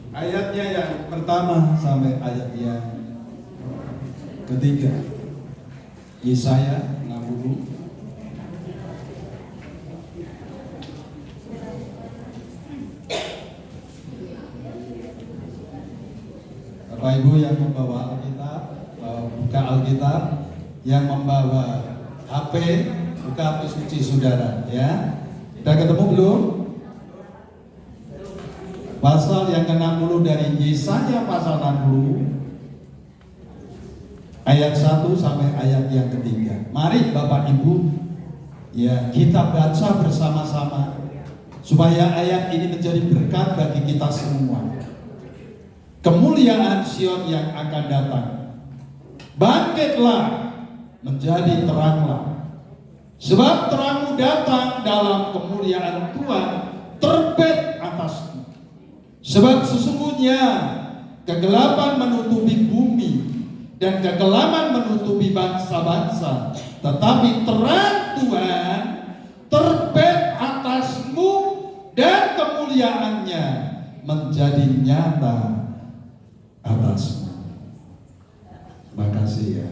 Ayatnya yang pertama sampai ayat yang ketiga. Yesaya 60. Bapak Ibu yang membawa Alkitab, buka Alkitab. Yang membawa HP, buka HP suci saudara, ya. Kita ketemu belum? Pasal yang ke-60 dari Yesaya pasal 60 ayat 1 sampai ayat yang ketiga. Mari Bapak Ibu, ya, kita baca bersama-sama supaya ayat ini menjadi berkat bagi kita semua. Kemuliaan Sion yang akan datang. Bangkitlah, menjadi teranglah. Sebab terangmu datang dalam kemuliaan Tuhan, terbit atasmu. Sebab sesungguhnya kegelapan menutupi bumi dan kegelapan menutupi bangsa-bangsa, tetapi terang Tuhan terbit atasmu dan kemuliaannya menjadi nyata atasmu. Terima kasih ya.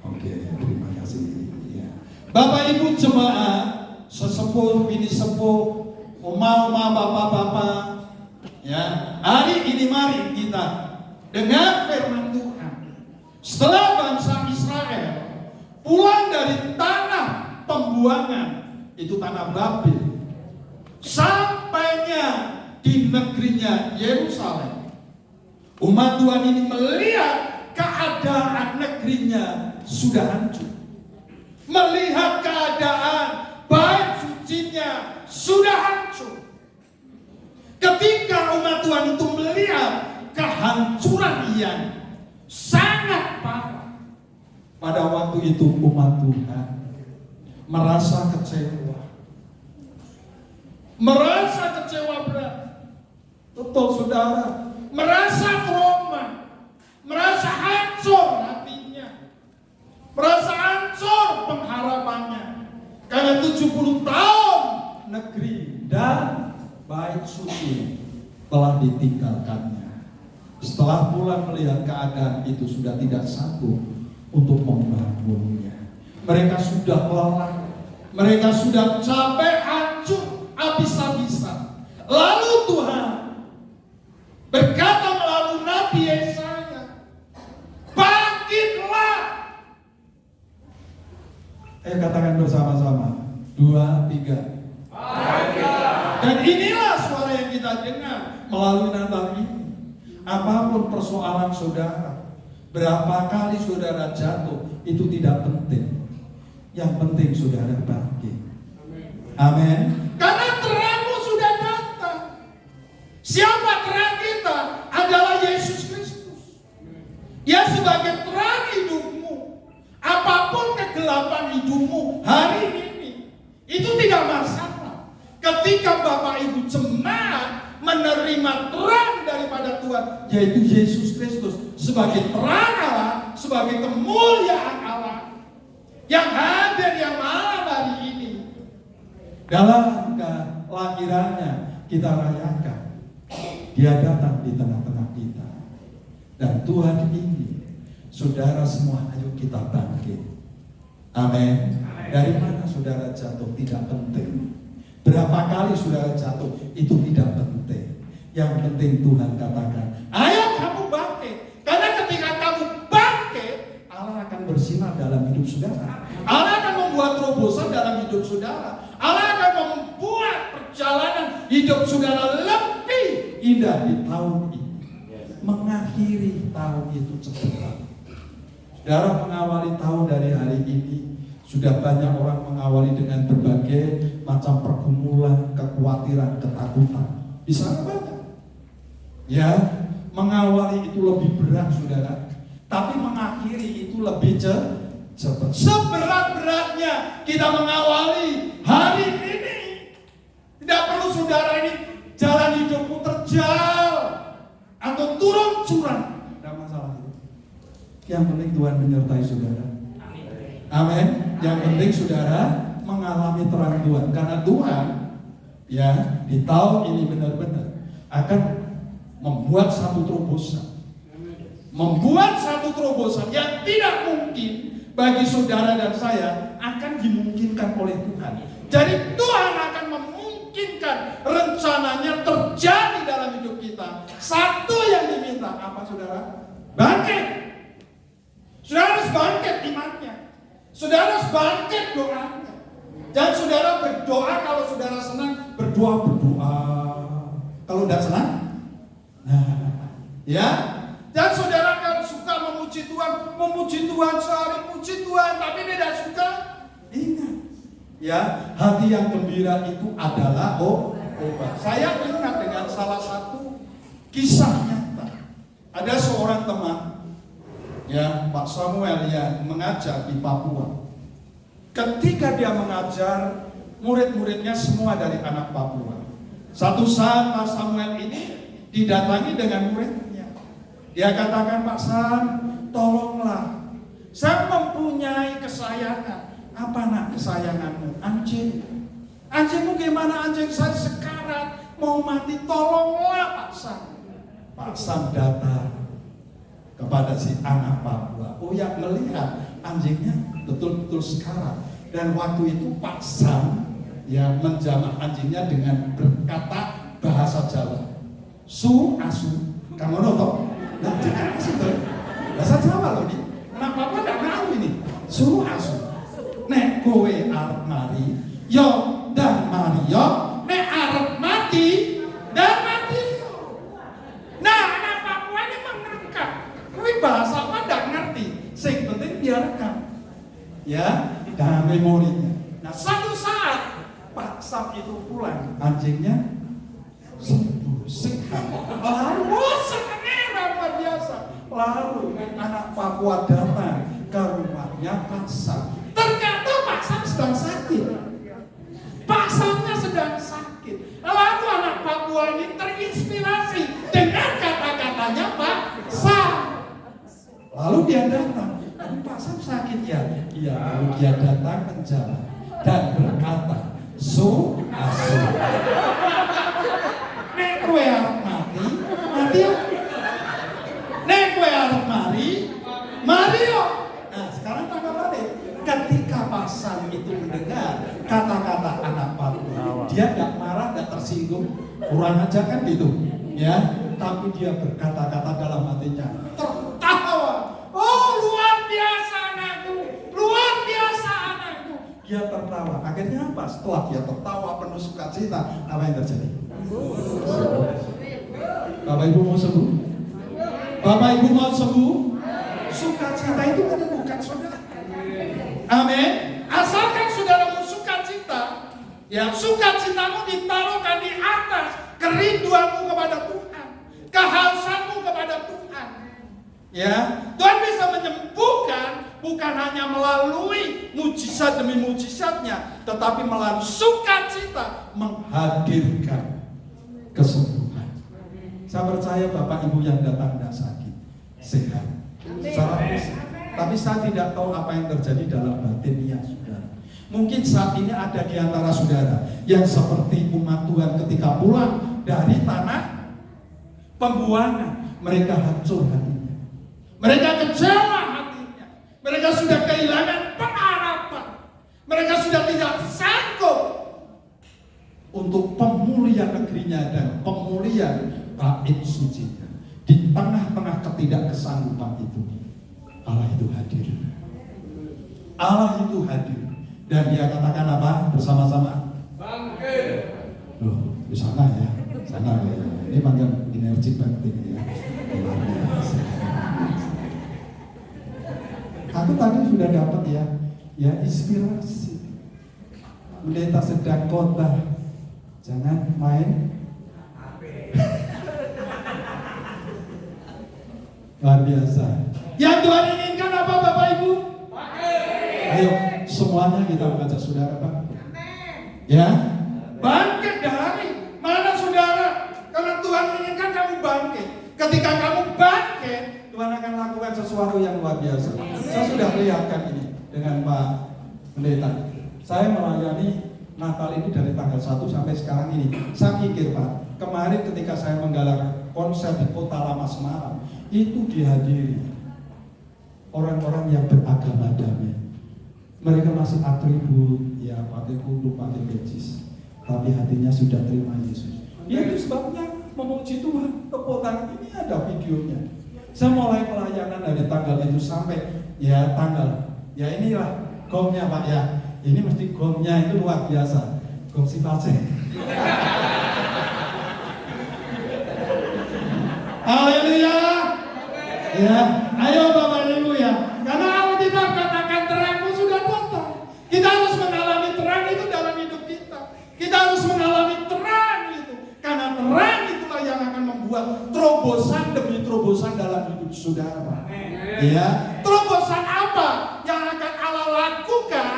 Oke, terima kasih ya. Bapak Ibu jemaat, sesepuh, bini sepuh, oma-oma, bapak-bapak, ya, hari ini mari kita dengar firman Tuhan. Setelah bangsa Israel pulang dari tanah pembuangan, itu tanah Babel, sampainya di negerinya Yerusalem, umat Tuhan ini melihat keadaan negerinya sudah hancur, melihat keadaan bait sucinya sudah hancur. Ketika umat Tuhan itu melihat kehancuran yang sangat parah, pada waktu itu umat Tuhan merasa kecewa, berat. Betul saudara, merasa trauma, merasa hancur hatinya, merasa hancur pengharapannya, karena 70 tahun negeri dan bait suci telah ditinggalkannya. Setelah pulang melihat keadaan itu sudah tidak sanggup untuk membangunnya. Mereka sudah lelah, mereka sudah capek, hancur, habis-habisan. Lalu Tuhan berkata melalui Nabi Yesaya, bangkitlah. Katakan bersama-sama, 2, 3. Dan inilah suara yang kita dengar melalui Natal ini. Apapun persoalan saudara, berapa kali saudara jatuh, itu tidak penting. Yang penting saudara bangkit. Amin. Karena terangmu sudah datang. Siapa terang kita? Adalah Yesus Kristus. Dia sebagai terang hidupmu. Apapun kegelapan hidupmu hari ini, itu tidak masalah. Ketika Bapak Ibu jemaat menerima terang daripada Tuhan, yaitu Yesus Kristus sebagai terang Allah, sebagai kemuliaan Allah yang hadir yang malam hari ini. Dalam kelahirannya kita rayakan, Dia datang di tengah-tengah kita. Dan Tuhan ini, saudara semua, ayo kita bangkit. Amin. Dari mana saudara jatuh tidak penting. Berapa kali saudara jatuh itu tidak penting. Yang penting Tuhan katakan, ayo kamu bangkit. Karena ketika kamu bangkit, Allah akan bersinar dalam hidup saudara. Allah akan membuat terobosan dalam hidup saudara. Allah akan membuat perjalanan hidup saudara lebih indah di tahun ini. Mengakhiri tahun itu cepat. Saudara mengawali tahun dari hari ini, sudah banyak orang mengawali dengan berbagai macam pergumulan, kekhawatiran, ketakutan. Bisa banyak. Ya, mengawali itu lebih berat saudara, tapi mengakhiri itu lebih cepat. Seberat-beratnya kita mengawali hari ini, tidak perlu saudara ini jalan hidupmu terjal atau turun jurang, tidak masalah itu. Yang penting Tuhan menyertai saudara. Amin. Yang penting saudara mengalami terang Tuhan. Karena Tuhan ya di tahun ini benar-benar akan membuat satu terobosan. Membuat satu terobosan yang tidak mungkin bagi saudara dan saya akan dimungkinkan oleh Tuhan. Jadi Tuhan akan memungkinkan rencananya terjadi dalam hidup kita. Satu yang diminta apa saudara? Bangkit. Saudara harus bangkit imannya. Saudara harus bangkit doanya. Dan saudara berdoa kalau saudara senang, berdoa. Kalau tidak senang, ya. Dan saudara kalau suka memuji Tuhan sehari, puji Tuhan, tapi tidak suka, ingat. Ya, hati yang gembira itu adalah obat. Saya ingat dengan salah satu kisah nyata. Ada seorang teman, ya Pak Samuel yang mengajar di Papua. Ketika dia mengajar, murid-muridnya semua dari anak Papua. Satu saat Pak Samuel ini didatangi dengan muridnya. Dia katakan, Pak Sam, tolonglah. Saya mempunyai kesayangan. Apa nak kesayanganmu? Anjing. Anjingmu gimana anjing? Saya sekarat, mau mati. Tolonglah Pak Sam. Pak Sam datang kepada si anak Papua. Oh ya, melihat anjingnya betul-betul sekarat. Dan waktu itu Pak Sam ya menjamah anjingnya dengan berkata bahasa Jawa. Su asu. Kamu nonton? Nah, jangan asu tuh. Bahasa Jawa loh ini. Anak Papua tidak tahu ini. Su asu. Nek kowe arep mari, yo dan mari yo. Nek arep mati, dan mati yo. Nah, anak Papua ini menerka. Kowe bahasa apa ndak ngerti. Sing penting dia rekam. Ya, dan memorinya. Nah, satu saat Pak Sam itu pulang, anjingnya sembuh, sehat. Lalu senangnya luar biasa. Lalu anak Papua datang ke rumahnya Pak Sam. Ternyata Pak Sam sedang sakit. Pak Samnya sedang sakit. Lalu anak Papua ini terinspirasi dengan kata-katanya Pak Sam. Lalu dia datang. Pak Sam sakit ya? Iya. Lalu dia datang menjawab dan berkata, Su asu. Nek kowe arep mati, mati yo. Nek kowe arep mari yo. Nah, sekarang tangkap balik. Ketika Pak Sam itu mendengar kata-kata anak Papua, dia tidak marah, tidak tersinggung, kurang aja kan gitu, ya. Tapi dia berkata-kata dalam hatinya, tertawa. Oh, luar biasa anakku, luar biasa anakku. Dia tertawa. Akhirnya apa? Setelah dia tertawa penuh sukacita, apa yang terjadi? Bapak Ibu mau sembuh? Bapak Ibu mau sembuh? Sukacita itu menyembuhkan saudara. Amin. Asalkan saudaramu sukacita, ya sukacitamu ditaruhkan di atas kerinduanmu kepada Tuhan, kehausanmu kepada Tuhan. Ya, Tuhan bisa menyembuhkan bukan hanya melalui mujizat demi mujizatnya, tetapi melalui sukacita menghadirkan kesembuhan. Saya percaya Bapak Ibu yang datang tidak sakit, sehat secara fisik. Tapi saya tidak tahu apa yang terjadi dalam batinnya saudara. Mungkin saat ini ada di antara saudara yang seperti umat Tuhan ketika pulang dari tanah pembuangan, mereka hancur hatinya, mereka kecewa hatinya, mereka sudah kehilangan pengharapan, mereka sudah tidak sanggup untuk pemulihan negerinya dan pemulihan bait sucinya. Di tengah-tengah ketidaksanggupan itu, Allah itu hadir. Allah itu hadir. Dan dia katakan apa? Bersama-sama bangkit. Loh, di sana ya. Sana ya. Ini panggil energi bangkit ya. Aku tadi sudah dapat ya inspirasi. Pendeta sedang khotbah. Jangan main luar biasa. Yang Tuhan inginkan apa Bapak Ibu? Bangkit. Ayo semuanya kita mengajak saudara bangkit. Ya, bangkit dari mana saudara? Karena Tuhan inginkan kamu bangkit. Ketika kamu bangkit, Tuhan akan lakukan sesuatu yang luar biasa. Saya sudah lihatkan ini dengan Pak Pendeta. Saya melayani Natal ini dari tanggal 1 sampai sekarang ini. Saya pikir Pak, kemarin ketika saya menggelar konser di Kota Lama Semarang, itu dihadiri orang-orang yang beragama damai. Mereka masih atribut, ya pakai kudu, pakai becis, tapi hatinya sudah terima Yesus. Ya itu sebabnya memuji Tuhan. Tepuk tangan ini ada videonya. Saya mulai pelayanan dari tanggal itu sampai ya tanggal. Ya inilah gongnya Pak ya. Ini mesti gongnya itu luar biasa. Gong si Pace. Haleluya. Ya, ayo Bapak Ibu ya. Karena Alkitab katakan terangmu sudah datang. Kita harus mengalami terang itu dalam hidup kita. Kita harus mengalami terang itu. Karena terang itulah yang akan membuat terobosan demi terobosan dalam hidup saudara. Ya, terobosan apa yang akan Allah lakukan?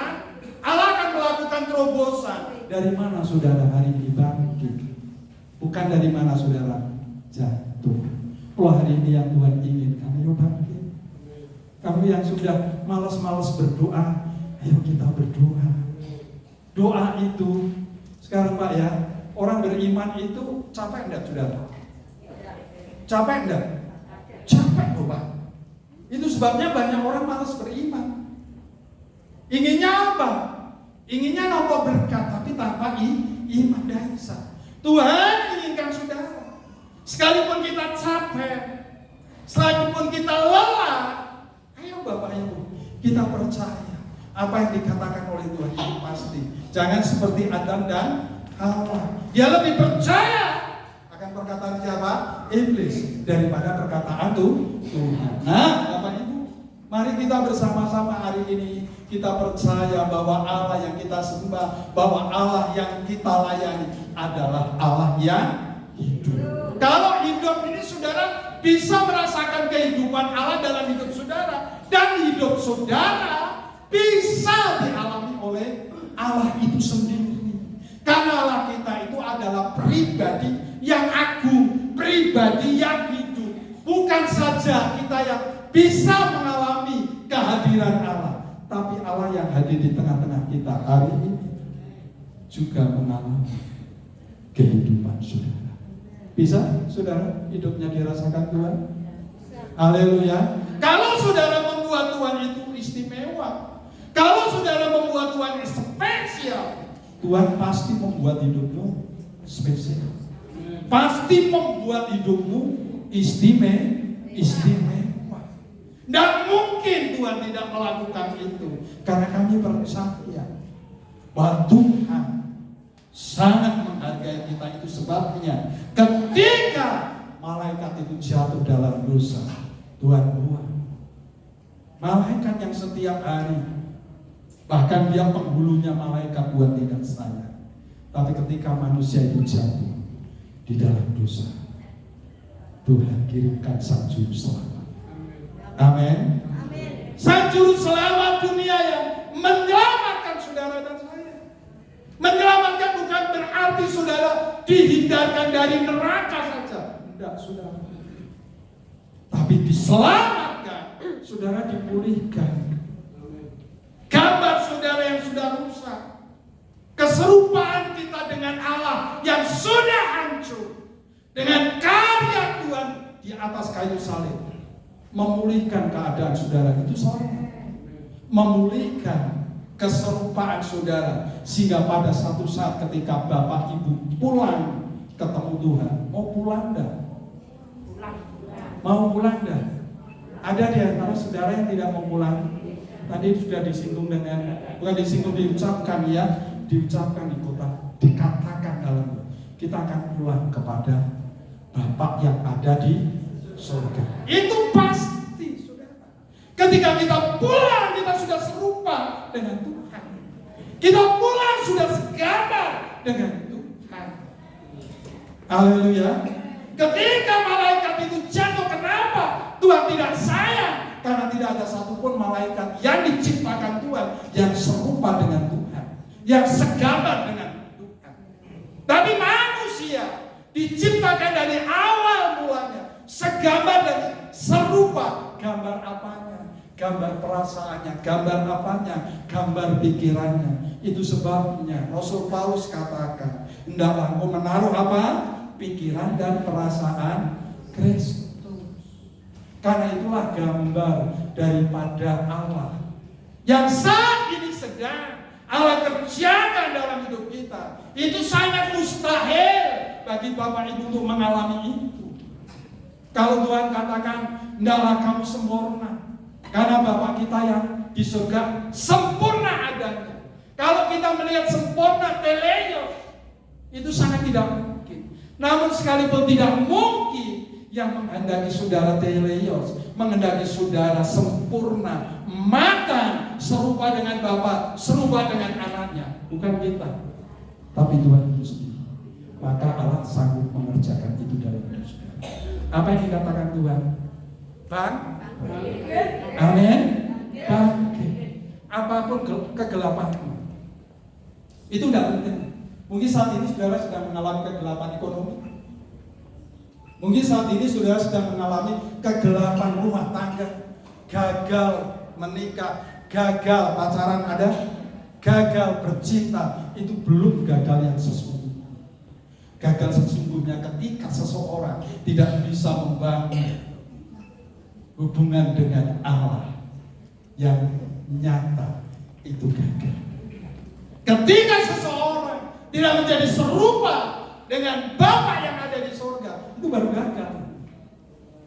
Allah akan melakukan terobosan. Dari mana saudara hari ini bangkit? Bukan dari mana saudara jatuh. Oh hari ini yang Tuhan inginkan, ayo bangkit. Kamu yang sudah malas-malas berdoa, ayo kita berdoa. Doa itu, sekarang Pak ya, orang beriman itu capek enggak saudara? Capek enggak? Capek loh Pak. Itu sebabnya banyak orang malas beriman. Inginnya apa? Inginnya nombor berkat, tapi tanpa iman dasar. Tuhan inginkan saudara, sekalipun kita capek, sekalipun kita lelah, ayo Bapak Ibu, kita percaya apa yang dikatakan oleh Tuhan itu pasti. Jangan seperti Adam dan Hawa. Dia lebih percaya akan perkataan siapa? Iblis daripada perkataan Tuhan. Nah, Bapak Ibu, mari kita bersama-sama hari ini kita percaya bahwa Allah yang kita sembah, bahwa Allah yang kita layani adalah Allah yang hidup. Kalau hidup ini saudara bisa merasakan kehidupan Allah dalam hidup saudara, dan hidup saudara bisa dialami oleh Allah itu sendiri. Karena Allah kita itu adalah pribadi yang agung, pribadi yang hidup. Bukan saja kita yang bisa mengalami kehadiran Allah, tapi Allah yang hadir di tengah-tengah kita hari ini juga mengalami kehidupan saudara. Bisa saudara hidupnya dirasakan Tuhan? Haleluya. Kalau saudara membuat Tuhan itu istimewa, kalau saudara membuat Tuhan spesial, Tuhan pasti membuat hidupmu spesial. Pasti membuat hidupmu istimewa. Dan mungkin Tuhan tidak melakukan itu, karena kami percaya bahwa Tuhan sangat menghargai kita. Itu sebabnya ketika malaikat itu jatuh dalam dosa, Tuhan buang malaikat yang setiap hari, bahkan dia penghulunya malaikat, Tuhan tidak sayang. Tapi ketika manusia itu jatuh di dalam dosa, Tuhan kirimkan sang juru selamat. Amin. Sang juru selamat dunia yang menyelamatkan saudara dan saya. Menyelamatkan bukan berarti saudara dihindarkan dari neraka saja. Tidak saudara. Tapi diselamatkan, saudara dipulihkan. Gambar saudara yang sudah rusak, keserupaan kita dengan Allah yang sudah hancur, dengan karya Tuhan di atas kayu salib, memulihkan keadaan saudara itu selamat. Memulihkan keserupaan saudara, sehingga pada satu saat ketika Bapak Ibu pulang ketemu Tuhan, mau pulang dah? Mau pulang dah? Ada di antara saudara yang tidak mau pulang. Tadi sudah disinggung dengan, bukan disinggung, diucapkan ya, diucapkan di kota, dikatakan dalam, kita akan pulang kepada Bapak yang ada di surga. Itu pasti saudara. Ketika kita pulang, kita sudah serupa dengan Tuhan. Kita pulang sudah segambar dengan Tuhan. Haleluya. Ketika malaikat itu jatuh, kenapa Tuhan tidak sayang? Karena tidak ada satupun malaikat yang diciptakan Tuhan yang serupa dengan Tuhan, yang segambar dengan Tuhan. Tapi manusia diciptakan dari awal mulanya segambar dan serupa. Gambar apanya? gambar perasaannya, gambar apanya, gambar pikirannya. Itu sebabnya Rasul Paulus katakan, hendaklah engkau menaruh apa? Pikiran dan perasaan Kristus. Karena itulah gambar daripada Allah yang saat ini sedang Allah kerjakan dalam hidup kita. Itu sangat mustahil bagi Bapak Ibu untuk mengalami itu. Kalau Tuhan katakan, hendaklah kamu sempurna, karena Bapa kita yang di surga sempurna adanya. Kalau kita melihat sempurna teleios, itu sangat tidak mungkin. Namun sekalipun tidak mungkin, yang menghendaki saudara teleios, menghendaki saudara sempurna, makan serupa dengan Bapa, serupa dengan anaknya, bukan kita, tapi Tuhan itu sendiri. Maka Allah sanggup mengerjakan itu dalam hidup saudara. Apa yang dikatakan Tuhan? Amin. Bangkit. Apapun kegelapanmu, itu tidak penting. Mungkin saat ini saudara sedang mengalami kegelapan ekonomi. Mungkin saat ini saudara sedang mengalami kegelapan rumah tangga, gagal menikah, gagal pacaran ada, gagal bercinta. Itu belum gagal yang sesungguhnya. Gagal sesungguhnya ketika seseorang tidak bisa membangun hubungan dengan Allah yang nyata, itu gagal. Ketika seseorang tidak menjadi serupa dengan Bapa yang ada di surga, itu baru gagal.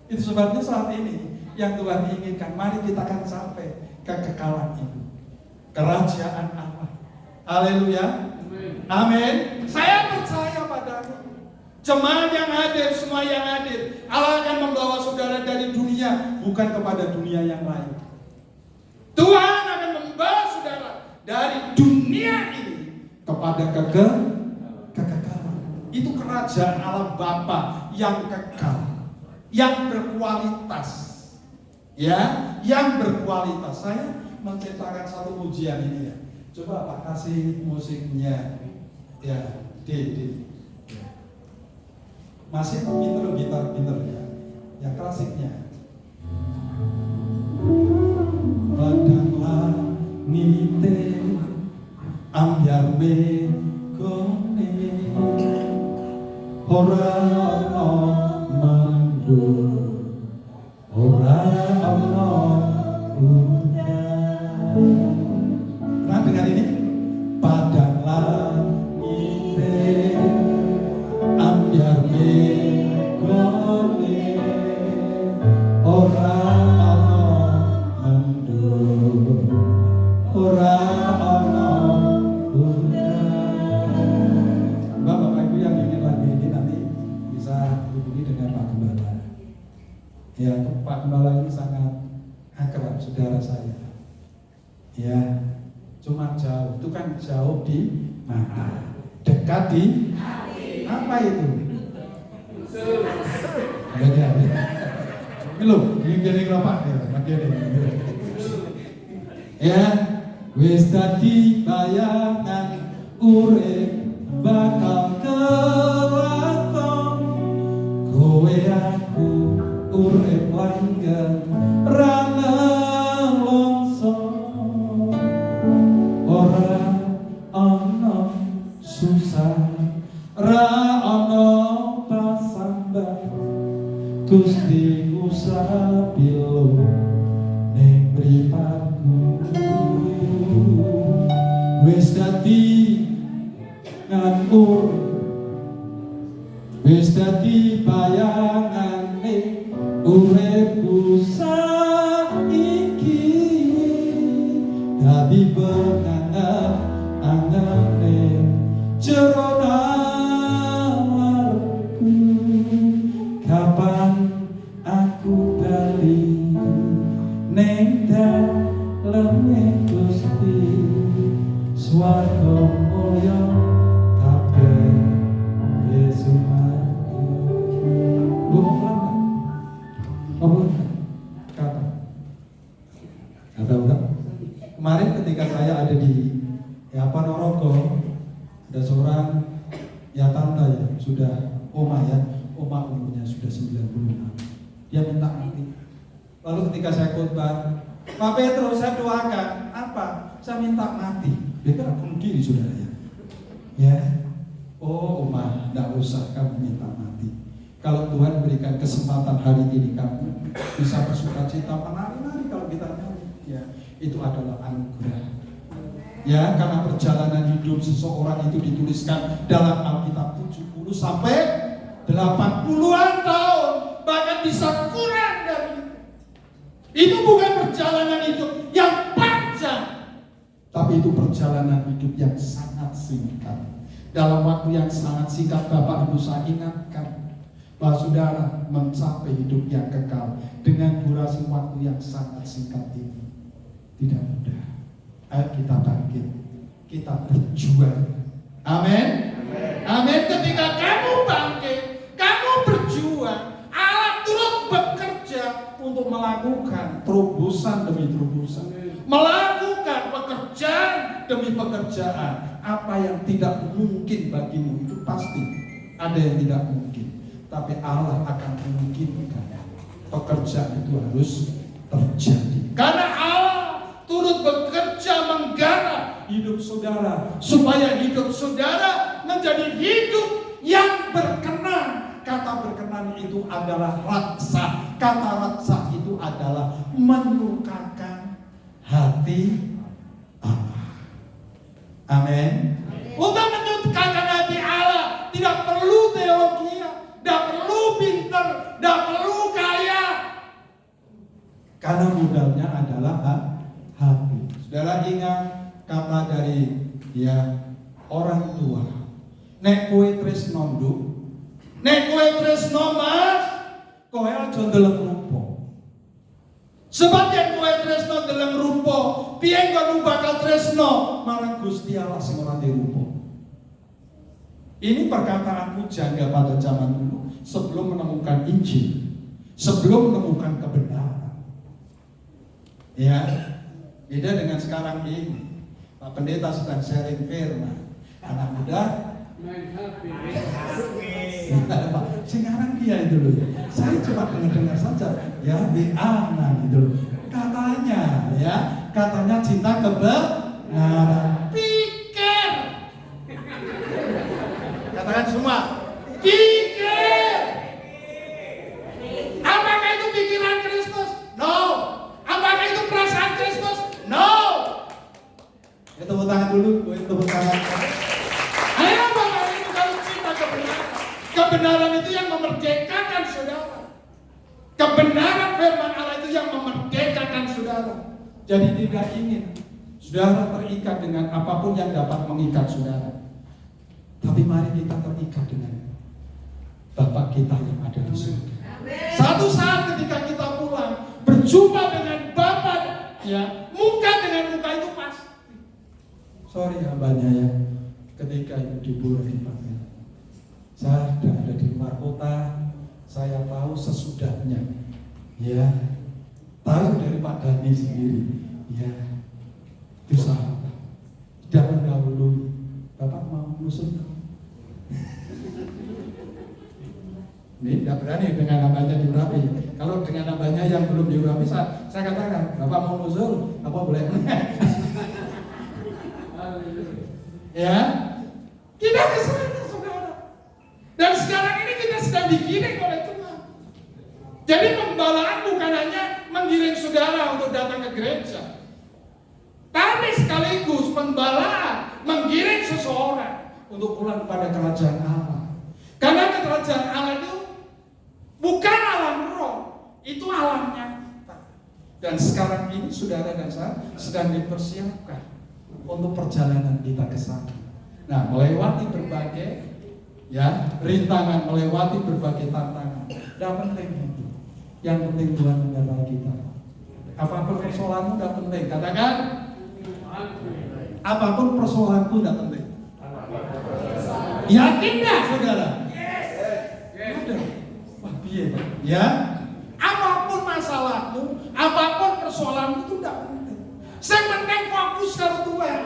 Itu sebabnya saat ini yang Tuhan inginkan, mari kita akan sampai kekekalan itu, kerajaan Allah. Haleluya. Amin. Saya percaya padamu, jemaat yang hadir, semua yang hadir, Allah akan membawa saudara dari dunia, bukan kepada dunia yang lain. Tuhan akan membawa saudara dari dunia ini kepada kekekalan. Itu kerajaan Allah Bapa yang kekal, yang berkualitas, ya, yang berkualitas. Saya menciptakan satu pujian ini ya. Coba Pak kasih musiknya, ya, D. Masih pinter ya, yang klasiknya. Padang langite ambyar megone, ora ana mendung, ora ana hujan. Pernah dengar ini? Padang langite ambyar megone, ora ana mendung, ora ana hujan. Bapak Ibu yang ingin lagu ini nanti bisa hubungi dengan Pak Gembala. Ya, Pak Gembala ini sangat akrab saudara saya. Ya, cuma jauh, itu kan jauh di mata, dekat di hati. Apa itu? Belum, ini Pak ya, wis dadi bayangan urip bakal kelakon, kowe aku urip langgeng ra nelongso, ora ana susah, ra ana pasambah, Gusti ku sapilo ning mripatku, wis dadi nganur, wis dadi bayangane uripku saiki, dadi benangan-angane jero nalarku, kapan aku bali ning daleme Gusti, swarga mulya kabeh Yesus mati. Kemarin ketika saya ada di Ponorogo, ada seorang tante ya, sudah oma umurnya sudah 96. Dia minta mati. Lalu ketika saya khotbah, Pak Petrus, saya doakan apa? Saya minta mati. Dia kan bunuh diri, saudara ya. Ya, oh Oma, tidak usah kamu minta mati. Kalau Tuhan berikan kesempatan hari ini kamu bisa bersukacita menari-nari kalau kita nyanyi, ya itu adalah anugerah. Ya, karena perjalanan hidup seseorang itu dituliskan dalam Alkitab 70 sampai 80-an tahun, bahkan bisa kurang dari itu. Itu bukan perjalanan hidup yang panjang, tapi itu perjalanan hidup yang sangat singkat. Dalam waktu yang sangat singkat, Bapak Ibu saya ingatkan bahwa saudara mencapai hidup yang kekal dengan durasi waktu yang sangat singkat ini tidak mudah. Ayo kita bangkit, kita berjuang. Amin. Amin. Ketika kamu bangkit, kamu berjuang, Allah turut bekerja untuk melakukan terobosan demi terobosan, melakukan pekerjaan demi pekerjaan. Apa yang tidak mungkin bagimu itu pasti ada yang tidak mungkin, tapi Allah akan memungkinkan pekerjaan itu harus terjadi. Karena Allah turut bekerja menggarap hidup saudara, supaya hidup saudara menjadi hidup yang berkenan. Kata berkenan itu adalah raksa. Kata raksa itu adalah menyukakan hati Allah. Amin. Untuk menyukakan hati Allah tidak perlu teologi, tidak perlu pinter, tidak perlu kaya. Karena modalnya adalah hati. Saudara ingat kata dari orang tua. Nek kowe tresno nduk, nek kowe tresno Mas, kowe aja ndeleng rupa. Sebab yen kowe tresno ndeleng rupa, piye kowe bakal tresno marang Gusti Allah sing ora rupa. Ini perkataanku janggal pada zaman dulu, sebelum menemukan Injil, sebelum menemukan kebenaran. Ya, beda dengan sekarang ini. Pak Pendeta sedang sharing firman, anak muda main HP. Sekarang dia itu loh. Saya cuma dengar saja, ya WA gitu loh. Katanya cinta kebenaran. Pikir. Katakan semua. Pikir. Apakah itu pikiran Kristus? No. Apakah itu perasaan Kristus? No. Ya, tepuk tangan dulu, tepuk tangan. Ayo Bapak itu kalau cinta kebenaran. Kebenaran itu yang memerdekakan saudara. Kebenaran firman Allah itu yang memerdekakan saudara. Jadi tidak ingin saudara terikat dengan apapun yang dapat mengikat saudara. Tapi mari kita terikat dengan Bapa kita yang ada di surga. Satu saat ketika kita pulang berjumpa dengan Bapa, ya, muka dengan muka itu pasti. Sorry hambanya ya, ketika itu dibunuh di Paten. Saya sudah ada di luar kota, saya tahu sesudahnya, ya, tahu dari Pak Dhani sendiri, ya, itu sahabat. Tidak mendahului, Bapak mau musuh. Ini tidak berani dengan namanya diurapi. Kalau dengan namanya yang belum diurapi, saya katakan, Bapak mau musuh, apa boleh? Ya, kita ke sana saudara. Dan sekarang ini kita sedang digiring oleh Tuhan. Jadi pembalaan bukan hanya menggiring saudara untuk datang ke gereja, tapi sekaligus pembalaan menggiring seseorang untuk pulang pada kerajaan Allah. Karena kerajaan Allah itu bukan alam roh, itu alam nyata. Dan sekarang ini saudara dan saya sedang dipersiapkan untuk perjalanan kita ke sana. Nah, melewati berbagai rintangan, melewati berbagai tantangan. Tidak penting itu. Yang penting Tuhan menyertai kita. Apapun persoalanmu tidak penting. Katakan, apapun persoalanku tidak penting. Yakin nggak, saudara? Ada. Wah, biar, ya. Apapun masalahmu, apapun persoalanmu itu tidak penting. Yang penting fokus kalau Tuhan.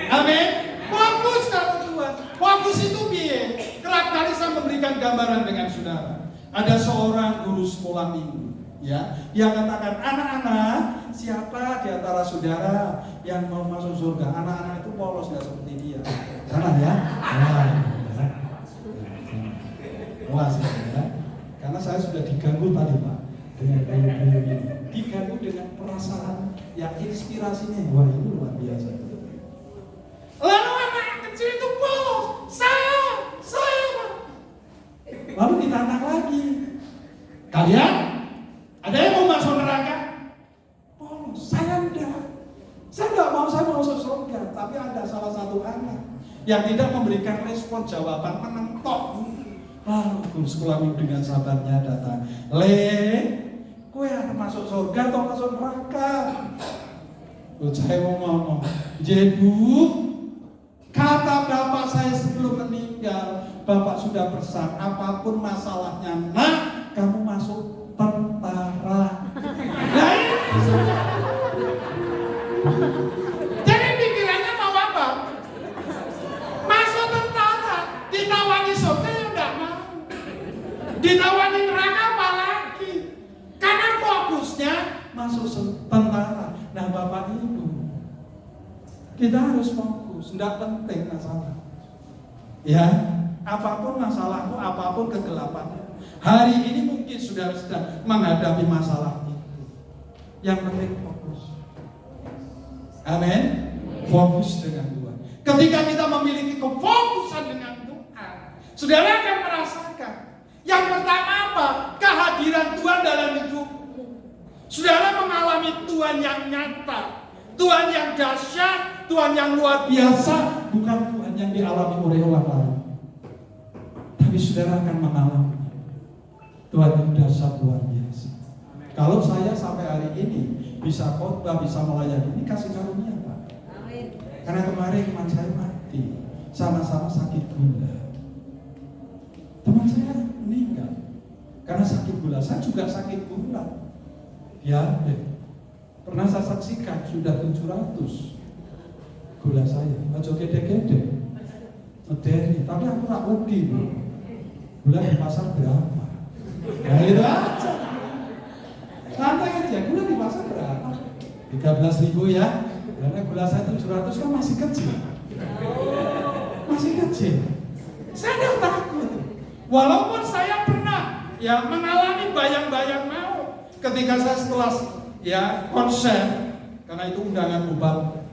Amin. Fokus kalau Tuhan. Fokus itu biar. Kerap kali saya memberikan gambaran dengan saudara. Ada seorang guru sekolah minggu, Ya, dia katakan, anak-anak, siapa di antara saudara yang mau masuk surga? Anak-anak itu polos, nggak seperti dia. Jangan ya. Wah, ya. Karena saya sudah diganggu tadi Pak dengan gaya-gaya ini. Diganggu dengan perasaan yang inspirasinya. Wah, itu luar biasa. Lalu anak kecil itu polos. Saya. Lalu ditantang lagi. Kalian? Ada yang mau masuk neraka? Polos. Saya enggak mau, saya mau masuk surga. Tapi ada salah satu anak yang tidak memberikan respon jawaban menentok. Lalu guru sekolah dengan sabarnya datang. Kowe arep masuk surga atau masuk neraka? Saya mau ngomong, Bu, kata bapak saya sebelum meninggal, bapak sudah pesan, apapun masalahnya, nak, kamu masuk tentara. Jadi pikirannya mau apa? Masuk tentara, ditawani surga ya enggak mau. Ditawani neraka apa lagi? Karena fokusnya masuk tentara. Nah Bapak Ibu, kita harus fokus, tidak penting masalah. Ya, apapun masalahmu, apapun kegelapanmu. Hari ini mungkin saudara sedang menghadapi masalah itu. Yang penting fokus. Amin. Fokus dengan Tuhan. Ketika kita memiliki kefokusan dengan Tuhan, saudara akan merasakan. Yang pertama apa? Kehadiran Tuhan dalam hidupmu. Saudara mengalami Tuhan yang nyata, Tuhan yang dahsyat, Tuhan yang luar biasa, bukan Tuhan yang dialami oleh orang lain. Tapi saudara akan mengalami Tuhan yang dahsyat luar biasa. Kalau saya sampai hari ini bisa khotbah, bisa melayani, ini kasih karunia Pak. Karena kemarin teman saya mati, sama-sama sakit gula. Teman saya meninggal karena sakit gula. Saya juga sakit gula. Ya, pernah saya saksikan sudah 700 gula saya. Aja gede-gede, medeni. Tapi aku tak wedi. Gula di pasar berapa? Ya itu aja. Santai aja. Gula di pasar berapa? 13.000 ya. Karena gula saya 700 kan masih kecil. Masih kecil. Saya tidak takut. Walaupun saya pernah ya mengalami bayang-bayang mau ketika saya setelah ya konser, karena itu undangan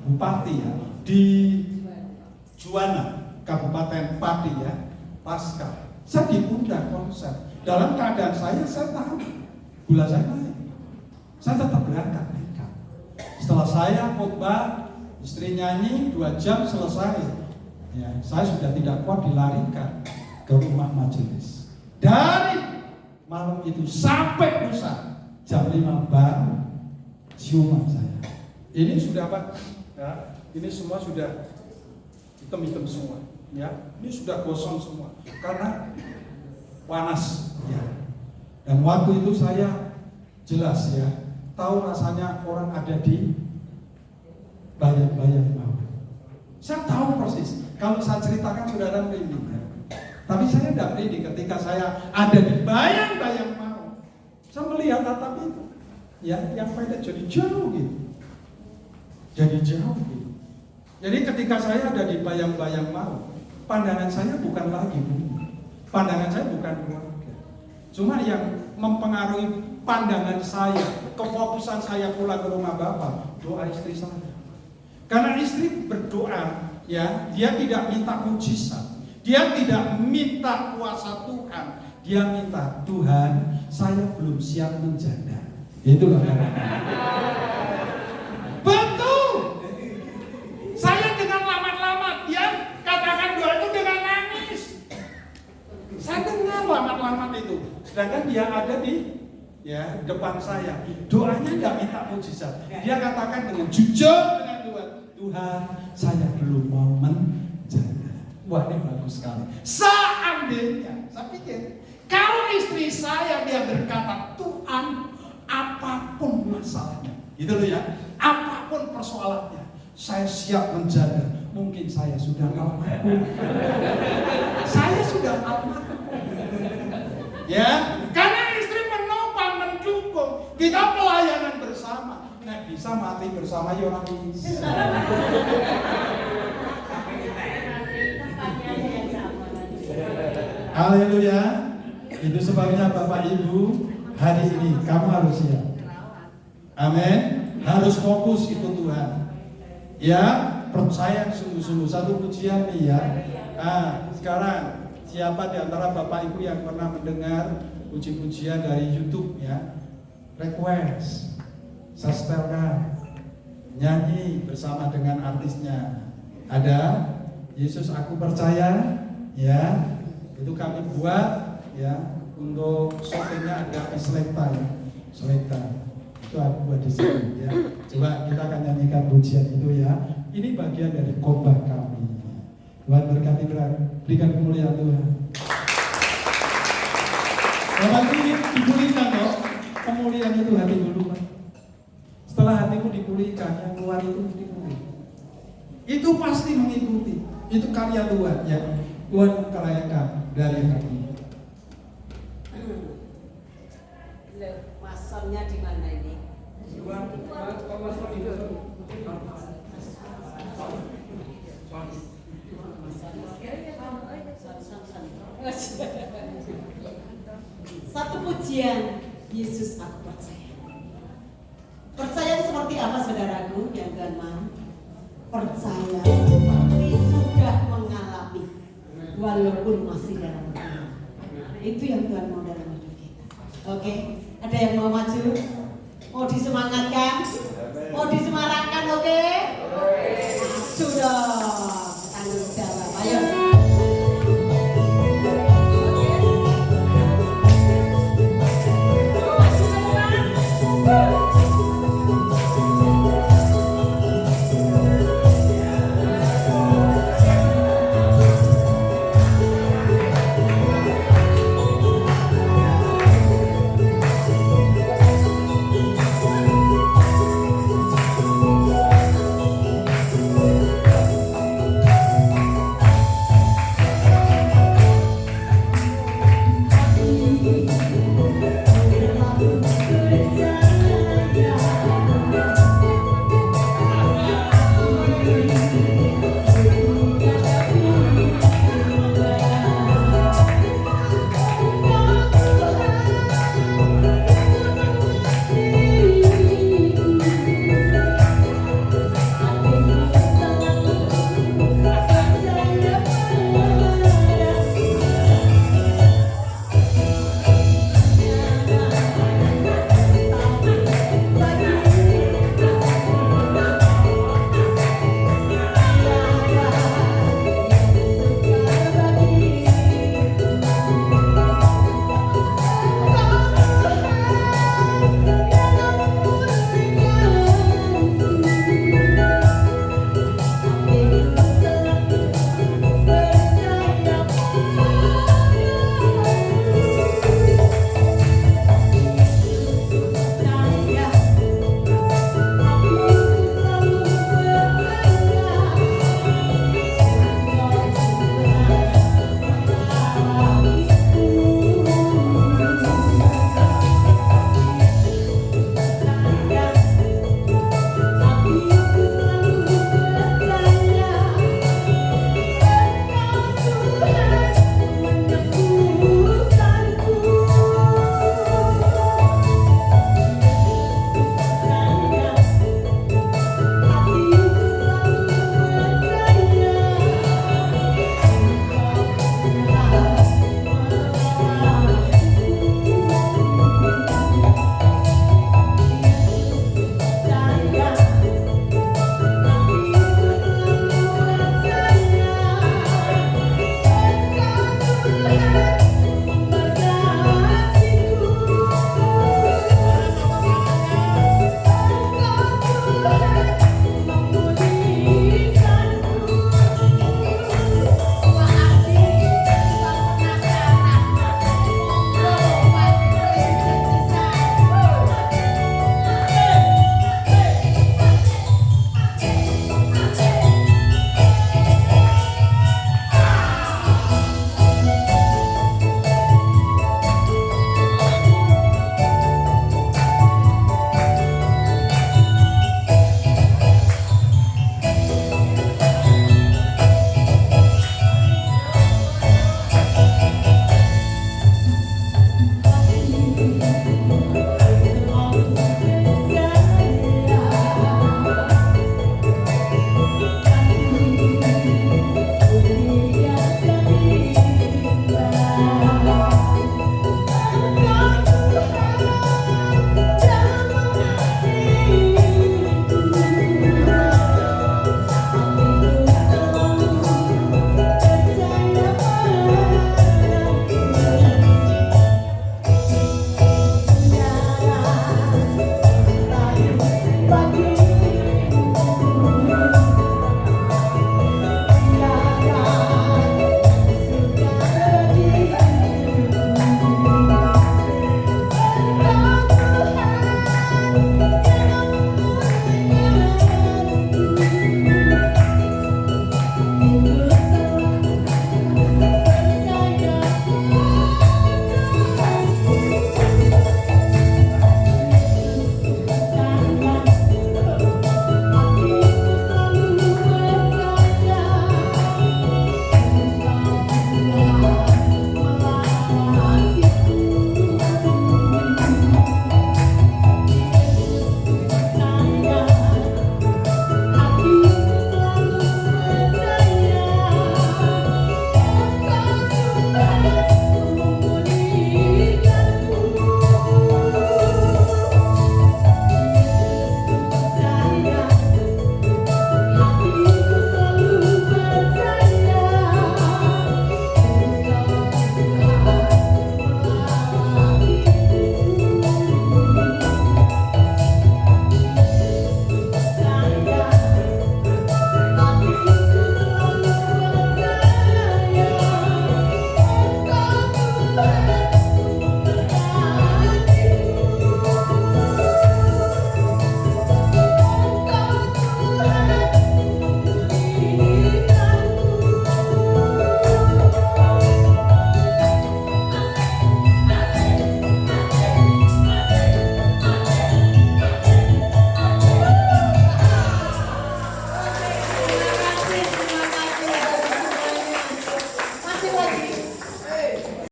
bupati ya di Juwana, Kabupaten Pati ya, pasca saya diundang konser. Dalam keadaan saya tahu gula saya naik, saya tetap berangkat nekat. Setelah saya khotbah, istri nyanyi 2 jam selesai, ya saya sudah tidak kuat, dilarikan ke rumah majelis. Dari malam itu sampai lusa jam 5 baru ciuman saya. Ini sudah Pak, ya, ini semua sudah hitam-hitam semua, ya. Ini sudah gosong semua karena panas, ya. Dan waktu itu saya jelas ya, tahu rasanya orang ada di bayang-bayang maut. Saya tahu persis. Kalau saya ceritakan saudara merinding. Tapi saya tidak merinding ketika saya ada di bayang-bayang maut. Saya melihat atap itu, ya, yang pendek jadi jauh gitu. Jadi jauh gitu. Jadi ketika saya ada di bayang-bayang maut, pandangan saya bukan lagi bumi. Pandangan saya bukan keluarga. Cuma yang mempengaruhi pandangan saya, kefokusan saya pulang ke rumah Bapak, doa istri saya. Karena istri berdoa, ya, dia tidak minta mujizat, dia tidak minta kuasa Tuhan, dia minta Tuhan, saya belum siap menjanda. Itulah betul. Saya dengan lamat-lamat, dia katakan doa itu dengan nangis. Saya dengar lamat-lamat itu, sedangkan dia ada di ya depan saya. Doanya tidak minta mujizat, dia katakan dengan jujur dengan Tuhan, saya belum mau menjanda. Wah, ini bagus sekali. Seandainya, saya pikir kalau istri saya dia berkata, Tuhan, apapun masalahnya, gitu loh ya, apapun persoalannya, saya siap menjanda. Mungkin saya sudah almarhum. Saya sudah almarhum. Ya, karena istri menopang, mendukung. bisa mati bersama ya orang bisa. Haleluya. Itu sebabnya Bapak Ibu hari ini kamu harus siap. Amin. Harus fokus ikut Tuhan. Ya, percaya sungguh-sungguh. Satu pujian nih ya. Sekarang siapa di antara Bapak Ibu yang pernah mendengar puji-pujian dari YouTube ya? Request, setelkan, nyanyi bersama dengan artisnya. Ada Yesus Aku Percaya, ya. Itu kami buat ya, untuk shoppingnya ada selekta ya. Selekta. Itu aku buat di sini ya. Coba kita akan nyanyikan pujian itu ya. Ini bagian dari khotbah kami. Tuhan berkati, berikan kemuliaan Tuhan. Bapak ini dipulihkan loh. Kemuliaan itu hati dulu Pak. Setelah hatimu dipulihkan, yang keluar itu dipulih. Itu pasti mengikuti. Itu karya Tuhan ya. Tuhan mengkaryakan dari hati. Masonnya di mana ini? Satu pujian, Yesus Aku Percaya. Percaya seperti apa saudaraku yang Tuhan mau? Percaya seperti sudah mengalami walaupun masih dalam perjalanan. Itu yang Tuhan mau dalam hidup kita. Oke, ada yang mau maju? Mau disemangatkan? Mau disemarakkan, oke?